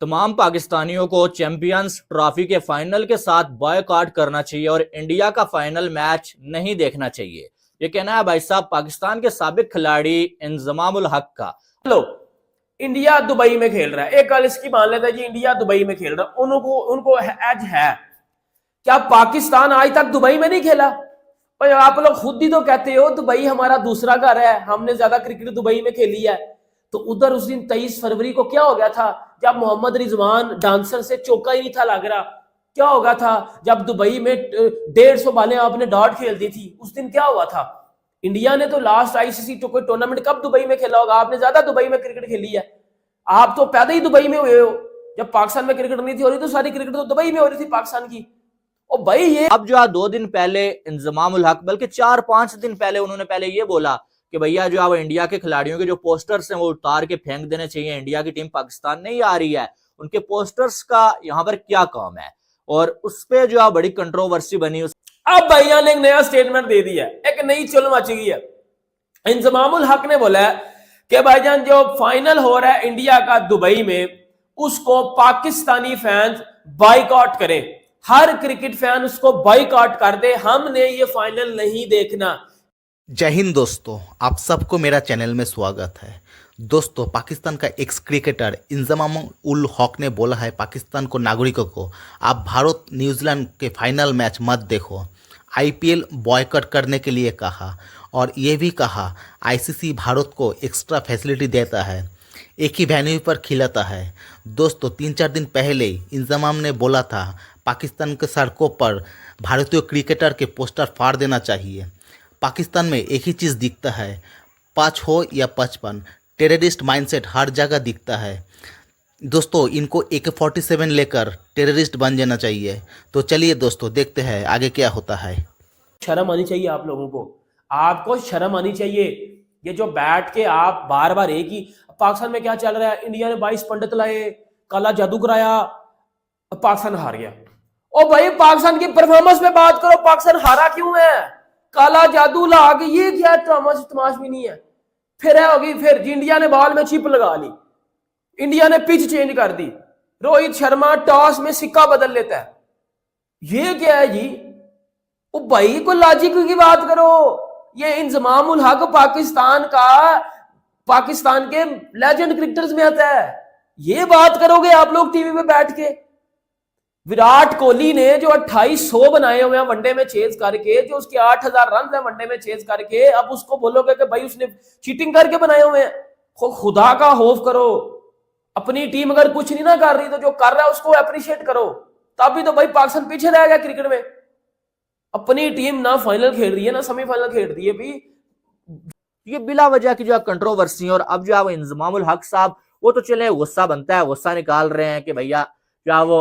तमाम पाकिस्तानियों को चैंपियंस ट्रॉफी के फाइनल के साथ बॉयकॉट करना चाहिए और इंडिया का फाइनल मैच नहीं देखना चाहिए। ये कहना है भाई साहब पाकिस्तान के साबिक खिलाड़ी इंजमामुल हक का। लो, इंडिया दुबई में खेल रहा है, एक कल इसकी मान लेते हैं जी, इंडिया दुबई में खेल रहा है, उनको एज है। क्या पाकिस्तान आज तक दुबई में नहीं खेला? भाई आप लोग खुद ही तो कहते हो दुबई हमारा दूसरा घर है, हमने ज्यादा क्रिकेट दुबई में खेली है। तो उधर उस दिन 23 फरवरी को क्या हो गया था जब मोहम्मद रिजवान डांसर से चौका ही नहीं था लग रहा? क्या हो गया था जब दुबई में 150 बालें आपने डॉट खेल दी थी? उस दिन क्या हुआ था? इंडिया ने तो लास्ट आईसीसी टूर्नामेंट कब दुबई में खेला होगा? आपने ज्यादा दुबई में क्रिकेट खेली है। आप तो पैदा ही दुबई में हुए हो। जब पाकिस्तान में क्रिकेट नहीं थी हो रही तो सारी क्रिकेट तो दुबई में हो रही थी पाकिस्तान की। ओ भाई ये अब जो 2 दिन पहले इंजमामुल हक, बल्कि 4-5 दिन पहले उन्होंने पहले ये बोला कि भैया जो वो इंडिया के खिलाड़ियों के जो पोस्टर्स हैं वो उतार के फेंक देने चाहिए, इंडिया की टीम पाकिस्तान नहीं आ रही है, उनके पोस्टर्स का यहाँ पर क्या काम है। और उस पर जो बड़ी कंट्रोवर्सी बनी। अब भैया ने एक नया स्टेटमेंट दे दिया, एक नई चुल मच गई है। इंजमामुल हक ने बोला है कि भाईजान जो फाइनल हो रहा है इंडिया का दुबई में, उसको पाकिस्तानी फैंस बाइकआउट करें, हर क्रिकेट फैन उसको बाइकआउट कर दे, हमने ये फाइनल नहीं देखना। जय हिंद दोस्तों, आप सबको मेरा चैनल में स्वागत है। दोस्तों, पाकिस्तान का एक्स क्रिकेटर इंजमामुल हक ने बोला है पाकिस्तान को नागरिकों को, आप भारत न्यूजीलैंड के फाइनल मैच मत देखो। आईपीएल बॉयकॉट करने के लिए कहा और ये भी कहा आईसीसी भारत को एक्स्ट्रा फैसिलिटी देता है, एक ही वेन्यू पर खिलाता है। दोस्तों, 3-4 दिन पहले इंजमाम ने बोला था पाकिस्तान के सड़कों पर भारतीय क्रिकेटर के पोस्टर फाड़ देना चाहिए। पाकिस्तान में एक ही चीज़ दिखता है, 5 हो या 55, टेररिस्ट माइंडसेट हर जगह दिखता है। दोस्तों, इनको AK-47 लेकर टेररिस्ट बन जाना चाहिए। तो चलिए दोस्तों, देखते हैं आगे क्या होता है। शर्म आनी चाहिए आप लोगों को, आपको शर्म आनी चाहिए। ये जो बैठ के आप बार बार एक ही, पाकिस्तान में क्या चल रहा है, इंडिया ने 22 पंडित लाए, काला जादू कराया, पाकिस्तान हार गया। ओ भाई पाकिस्तान की परफॉर्मेंस पे बात करो, पाकिस्तान हारा क्यों है? काला जादू ला के ये क्या तमाश भी नहीं है। फिर है होगी, फिर इंडिया ने बॉल में चिप लगा ली, इंडिया ने पिच चेंज कर दी, रोहित शर्मा टॉस में सिक्का बदल लेता है, ये क्या है जी? ओ भाई को लॉजिक की बात करो। ये इंजमामुल हक पाकिस्तान के लेजेंड क्रिकेटर्स में आता है, ये बात करोगे आप लोग टीवी पे बैठ के? विराट कोहली ने जो 2800 बनाए हुए हैं वनडे में चेज करके, जो उसके 8000 रन है वनडे में चेज करके, अब उसको बोलोगे कि भाई उसने चीटिंग करके बनाए हुए हैं? खुदा का खौफ करो। अपनी टीम अगर कुछ नहीं ना कर रही तो जो कर रहा है उसको अप्रिशिएट करो। तभी तो भाई पाकिस्तान पीछे रह गया क्रिकेट में। अपनी टीम ना फाइनल खेल रही है ना सेमीफाइनल खेल रही है भी। ये बिला वजह की जो कंट्रोवर्सी। और अब जो इंजमामुल हक साहब वो तो चले गुस्सा बनता है, गुस्सा निकाल रहे हैं कि भैया जो वो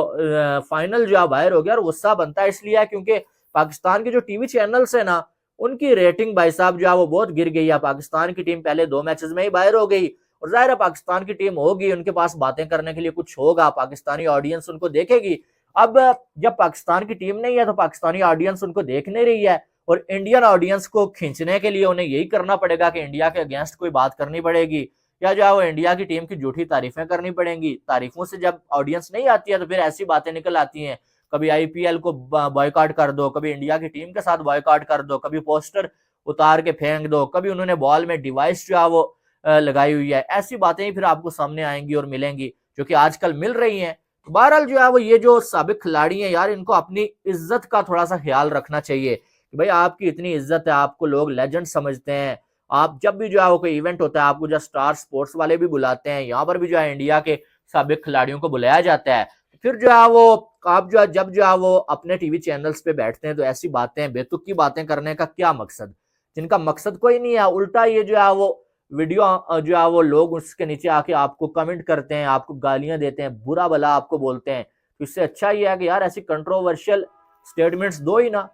फाइनल जो बाहर हो गया, और गुस्सा बनता है इसलिए क्योंकि पाकिस्तान के जो टीवी चैनल्स है ना, उनकी रेटिंग भाई साहब जो वो बहुत गिर गई है। पाकिस्तान की टीम पहले 2 मैचेस में ही बाहर हो गई, और जाहिर है पाकिस्तान की टीम होगी, उनके पास बातें करने के लिए कुछ होगा, पाकिस्तानी ऑडियंस उनको देखेगी। अब जब पाकिस्तान की टीम नहीं है तो पाकिस्तानी ऑडियंस उनको देख नहीं रही है, और इंडियन ऑडियंस को खींचने के लिए उन्हें यही करना पड़ेगा कि इंडिया के अगेंस्ट कोई बात करनी पड़ेगी, या जो है वो इंडिया की टीम की झूठी तारीफें करनी पड़ेंगी। तारीफों से जब ऑडियंस नहीं आती है तो फिर ऐसी बातें निकल आती हैं, कभी आईपीएल को बॉयकॉट कर दो, कभी इंडिया की टीम के साथ बॉयकॉट कर दो, कभी पोस्टर उतार के फेंक दो, कभी उन्होंने बॉल में डिवाइस जो है वो लगाई हुई है। ऐसी बातें ही फिर आपको सामने आएंगी और मिलेंगी, जो कि आजकल मिल रही हैं। बहरहाल जो है वो ये जो साबिक खिलाड़ी हैं यार, इनको अपनी इज्जत का थोड़ा सा ख्याल रखना चाहिए कि भाई आपकी इतनी इज्जत है, आपको लोग लेजेंड समझते हैं। आप जब भी जो है वो कोई इवेंट होता है, आपको जो स्टार स्पोर्ट्स वाले भी बुलाते हैं, यहाँ पर भी जो है इंडिया के साबिक खिलाड़ियों को बुलाया जाता है। फिर जो है वो आप जो है जब जो है वो अपने टीवी चैनल्स पे बैठते हैं तो ऐसी बातें, बेतुकी बातें करने का क्या मकसद? जिनका मकसद कोई नहीं है, उल्टा ये जो है वो वीडियो जो है वो लोग उसके नीचे आके आपको कमेंट करते हैं, आपको गालियां देते हैं, बुरा भला आपको बोलते हैं। तो इससे अच्छा ये है कि यार ऐसी कंट्रोवर्शियल स्टेटमेंट्स दो ही ना।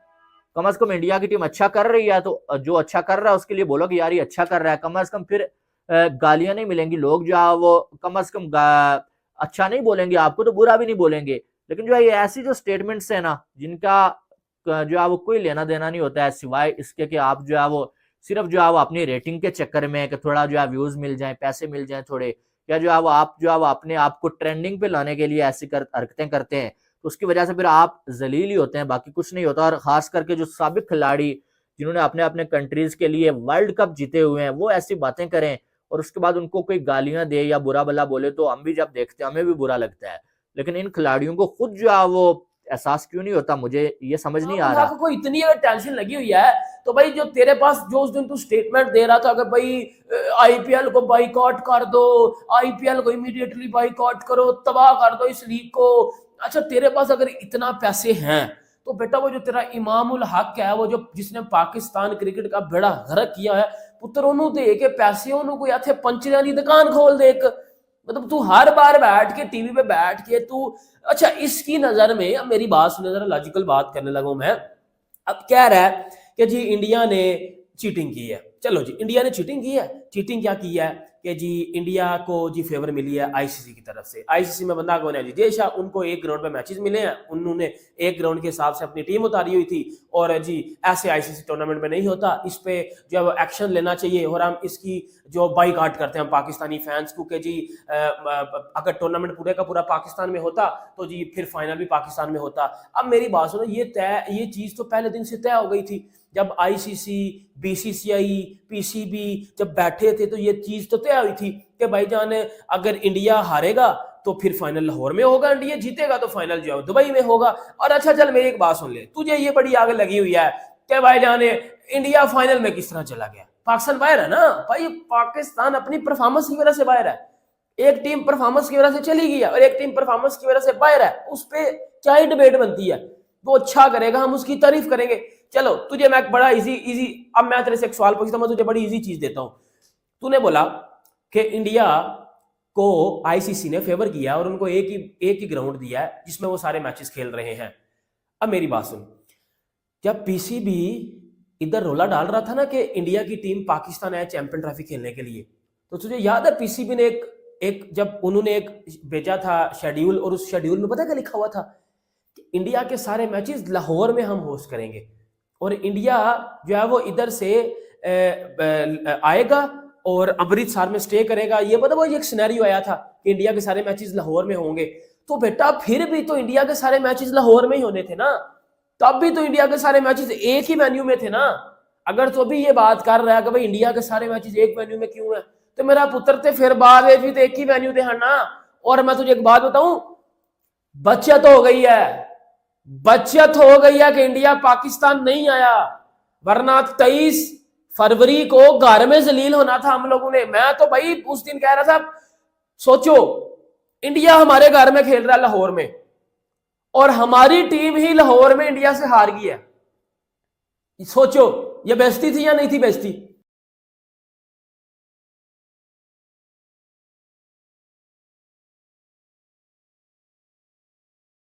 कम से कम इंडिया की टीम अच्छा कर रही है तो जो अच्छा कर रहा है उसके लिए बोलो कि यार ये अच्छा कर रहा है। कम से कम फिर गालियां नहीं मिलेंगी, लोग जो है वो कम से कम अच्छा नहीं बोलेंगे आपको, तो बुरा भी नहीं बोलेंगे। लेकिन जो है ये ऐसी जो स्टेटमेंट्स है ना, जिनका जो है वो कोई लेना देना नहीं होता है, सिवाय इसके कि आप जो है वो सिर्फ जो है वो अपनी रेटिंग के चक्कर में कि थोड़ा जो है व्यूज मिल जाए, पैसे मिल जाए थोड़े, या जो है वो आप अपने आप को ट्रेंडिंग पे लाने के लिए ऐसी हरकतें करते हैं, तो उसकी वजह से फिर आप जलील ही होते हैं, बाकी कुछ नहीं होता। और खास करके जो साबिक खिलाड़ी जिन्होंने अपने अपने कंट्रीज के लिए वर्ल्ड कप जीते हुए हैं, वो ऐसी बातें करें और उसके बाद उनको कोई गालियां दे या बुरा भला बोले, तो हम भी जब देखते हैं हमें भी बुरा लगता है। लेकिन इन खिलाड़ियों को खुद जो है वो एहसास क्यों नहीं होता, मुझे ये समझ नहीं आ रहा। को इतनी अगर टेंशन लगी हुई है तो भाई जो तेरे पास जो उस दिन तू स्टेटमेंट दे रहा था कि भाई आईपीएल को बाइकआउट कर दो, आईपीएल को इमीडिएटली बाइकआउट करो, तबाह कर दो इस लीग को। अच्छा तेरे पास अगर इतना पैसे हैं तो बेटा वो जो तेरा इमामुल हक है, वो जो जिसने पाकिस्तान क्रिकेट का बेड़ा गर्क किया है, पुत्र ओनू दे के पैसे ओनू कोई इत्थे पंचरियां दी दुकान खोल दे। मतलब तू हर बार बैठ के टीवी पे बैठ के तू, अच्छा इसकी नजर में, अब मेरी बात सुने जरा, लॉजिकल बात करने लगा मैं। अब कह रहा है कि जी इंडिया ने चीटिंग की है। चलो जी इंडिया ने चीटिंग की है। चीटिंग क्या की है कि जी इंडिया को जी फेवर मिली है आईसीसी की तरफ से। आईसीसी में बंदा कौन है जी? देश है। उनको एक ग्राउंड पे मैचेस मिले हैं, उन्होंने एक ग्राउंड के हिसाब से अपनी टीम उतारी हुई थी, और जी ऐसे आईसीसी टूर्नामेंट में नहीं होता, इस पे जो है एक्शन लेना चाहिए। और हम इसकी जो बाइकआउट करते हैं पाकिस्तानी फैंस को कि जी अगर टूर्नामेंट पूरे का पूरा पाकिस्तान में होता तो जी फिर फाइनल भी पाकिस्तान में होता। अब मेरी बात सुनो, ये चीज तो पहले दिन से तय हो गई थी। जब आईसीसी, बीसीसीआई, पीसीबी जब बैठे थे तो ये चीज तो तय हुई थी कि भाईजान अगर इंडिया हारेगा तो फिर फाइनल लाहौर में होगा, इंडिया जीतेगा तो फाइनल जो है दुबई में होगा। और अच्छा चल मेरी एक बात सुन ले, तुझे ये बड़ी आग लगी हुई है कि भाईजान इंडिया फाइनल में किस तरह चला गया। पाकिस्तान बाहर है ना भाई, पाकिस्तान अपनी परफॉर्मेंस की वजह से बाहर है। एक टीम परफॉर्मेंस की वजह से चली गई है और एक टीम परफॉर्मेंस की वजह से बाहर है, उस पर क्या ही डिबेट बनती है। वो अच्छा करेगा हम उसकी तारीफ करेंगे। चलो तुझे मैं बड़ा इजी अब मैं तेरे से एक सवाल पूछता हूं, तुझे बड़ी इजी चीज देता हूं। तूने बोला कि इंडिया को आईसीसी ने फेवर किया और उनको एक ही ग्राउंड दिया है जिसमें वो सारे मैचेस खेल रहे हैं। अब मेरी बात सुन, जब पीसीबी इधर रोला डाल रहा था ना कि इंडिया की टीम पाकिस्तान आए चैंपियन ट्रॉफी खेलने के लिए, तो तुझे याद है पीसीबी ने एक जब उन्होंने एक भेजा था शेड्यूल, और उस शेड्यूल में पता क्या लिखा हुआ था? इंडिया के सारे मैचेस लाहौर में हम होस्ट करेंगे और इंडिया जो है वो इधर से आएगा और अमृतसर में स्टे करेगा। ये मतलब वो एक सिनेरियो आया था कि इंडिया के सारे मैचेस लाहौर में होंगे। तो बेटा फिर भी तो इंडिया के सारे मैचेस लाहौर में ही होने थे ना, तब भी तो इंडिया के सारे मैचेस एक ही वेन्यू में थे ना। अगर तो भी ये बात कर रहा है कि भाई इंडिया के सारे मैचेस एक वेन्यू में क्यों है, तो मेरा पुत्र थे फिर बाद भी तो एक ही वेन्यू थे ना। और मैं तुझे एक बात बताऊं, बचत हो गई है कि इंडिया पाकिस्तान नहीं आया, वरना 23 फरवरी को घर में जलील होना था हम लोगों ने। मैं तो भाई उस दिन कह रहा था, सोचो इंडिया हमारे घर में खेल रहा है लाहौर में, और हमारी टीम ही लाहौर में इंडिया से हार गई है। सोचो ये बेइज्जती थी या नहीं थी बेइज्जती?